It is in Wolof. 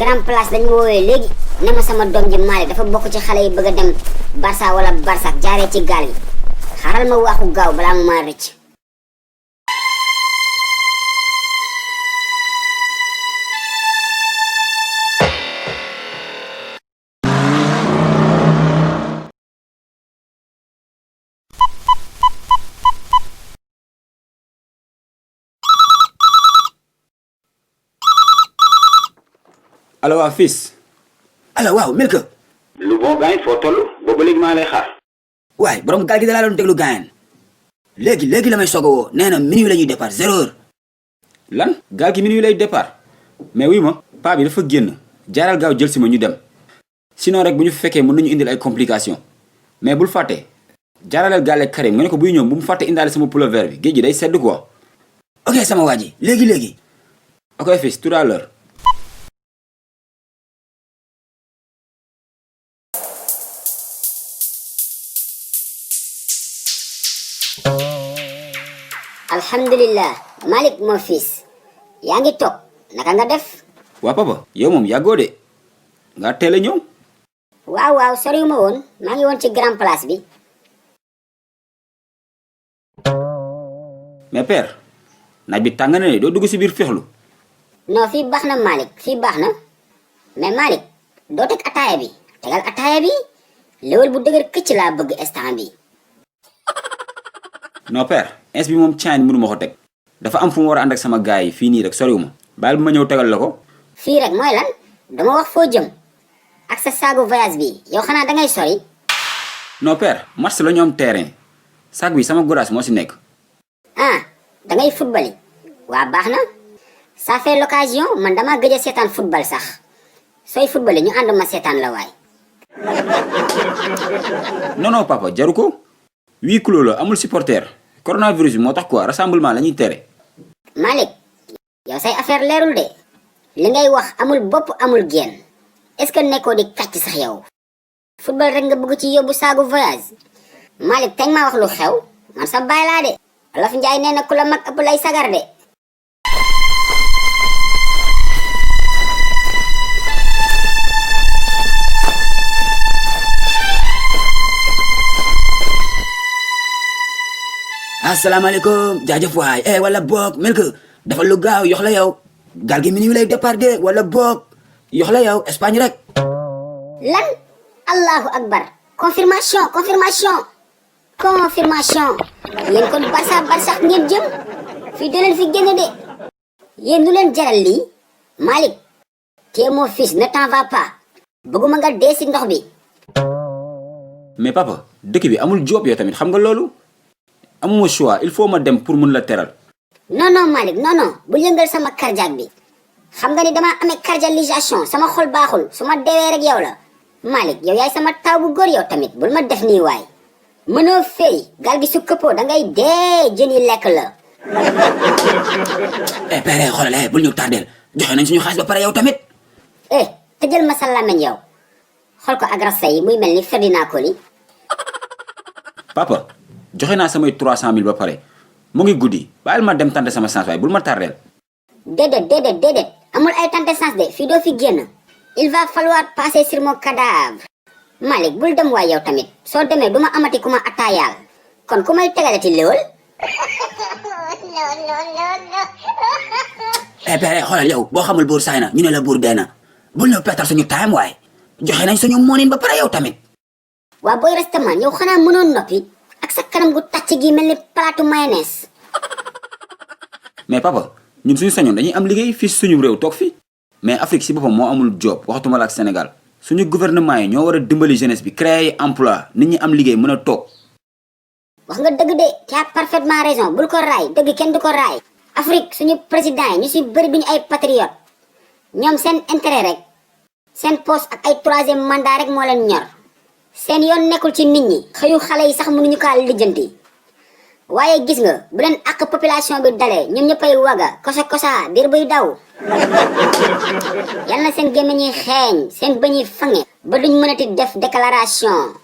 grand place dañ ma woowee léegi ne ma sama doom ji Malick dafa bokk ci xale yi bëgg a dem Barça wala Barsax jaaree ci gaal gi xaaral ma waxu gaaw balaa mu maa rëcc. allo waa fils. allo waaw Milka. lu bon gaañ foo toll boobu léegi maa lay xaar. waay borom gaal gi da laa doon déglu gaañ. léegi la may soog a woo nee na minuit la ñuy départ 0 heure. lan gaal gi minuit lay départ mais oui ma paa bi dafa génn jaaral gaaw jël si ma ñu dem sinon rek bu ñu fekkee mën nañu indil ay complications mais bul fàtte jaaraleel gaale Karim nga ne ko buy ñëw bu mu fàtte indaale sama pullover bi géej gi day sedd quoi. ok sama waa ji léegi. ok fils tout à l'heure. alhamdulillah Malick mon fils yaa ngi toog naka nga def. waa papa yow moom yàggoo de nga teel a ñëw. waaw soriwuma woon maa ngi woon ci grand place bi. mais père naaj bi tàng na ne doo dugg si biir fexlu. non fii baax na Malick fii baax na mais Malick doo teg ataaya bi tegal ataaya bi léwal bu dëgër këcc laa bëgg instant bi. non père ins bi moom caan mënu ma ko teg dafa am fu mu war a ànd ak sama gars yi fii nii rek soriwuma baal bu ma ñëw tegal la ko. fii rek mooy lan dama wax foo jëm ak sa saagu voyage bi yow xanaa dangay sori. non père match la ñu am terrain saag bi sama godaas moo si nekk. ah dangay football yi waa baax na ça fait l'occasion man dama gëj a seetaan football sax sooy football ñu ànd ma seetaan la waay. non papa jaru ko. huis clos la amul supporter coronavirus bi moo tax quoi rassemblement la ñuy tere. Malick yow say affaire leerul de li ngay wax amul bopp amul génn est-ce que nekkoo di kàcc sax yow. football rek nga bëgg ci yóbbu saagu voyage Malick teñ maa wax lu xew man sa baay laa de Wolof Njaay nee na ku la mag ëpp lay sagar de. asalaamaaleykum jaajëf waay wala boog Milka dafa lu gaaw yox la yow gaal gi minuit lay départ de wala boog yox la yow Espagne rek. lan allahu akbar confirmation yéen kon Barsax ngeen jëm fii doo leen fi génne de yéen lu leen jaral lii Malick te mon fils ne t'en va pas bëgguma nga dee si ndox bi. mais papa dëkk bi amul job yow tamit xam nga loolu. amuma choix il faut ma dem pour mun la teral. non Malick non bu yëngal sama cardiaque bi xam nga ni dama amee cardialisation sama xol baaxul su ma deewee rek yow la Malick yow yaay sama taw bu góor yow tamit bul ma def nii waay mënoo fay gaal gi su këppoo dangay dee jën yi lekk la. père xoolal bul ñu tardeel joxe nañ suñu xaalis ba pare yow tamit. tëjal ma sa làmmiñ yow xool ko ak rasta yi muy mel ni Ferdinand Coly. papa. joxe naa samay 300 000 ba pare mu ngi guddi bàyyil ma dem tante sama sens waaye bul ma tardeel. déedéet amul ay tante sens de fii doo fi génn il va falloir passer sur mon cadavre. Malick bul dem waay yow tamit soo demee duma amati ku ma attaayaal kon ku may tegalati léwal. père xoolal yow boo xamul buur saay na ñu ne la buur dee na bul ñëw petal suñu time waay joxe nañ suñu moonin ba pare yow tamit. waa booy restaurant yow xanaa mënoon noppi. ak sa kanam gu tàcc gi mel ni palaatu mayonnaise. mais papa ñun suñu sañoon dañuy am liggéey fii suñu réew toog fi mais Afrique si boppam moo amul job waxatuma la ak Sénégal suñu gouvernement yi ñoo war a dimbali jeunesse bi créer emploi nit ñi am liggéey mën a toog. wax nga dëgg de tu as parfaitement raison bul ko raay dëgg kenn du ko raay. Afrique suñu président yi ñu si bëri duñu ay patriote ñoom seen intérêt rek seen poste ak ay troisième mandat rek moo leen ñor. seen yoon nekkul ci nit ñi xëyu xale yi sax mënuñu kaa lijjanti waaye gis nga bu leen ak population bi dalee ñoom ñëppay waga kosa biir buy daw. yal na seen gémmiñ yi xeeñ seen bëñ yi fange ba duñ mënati def déclaration.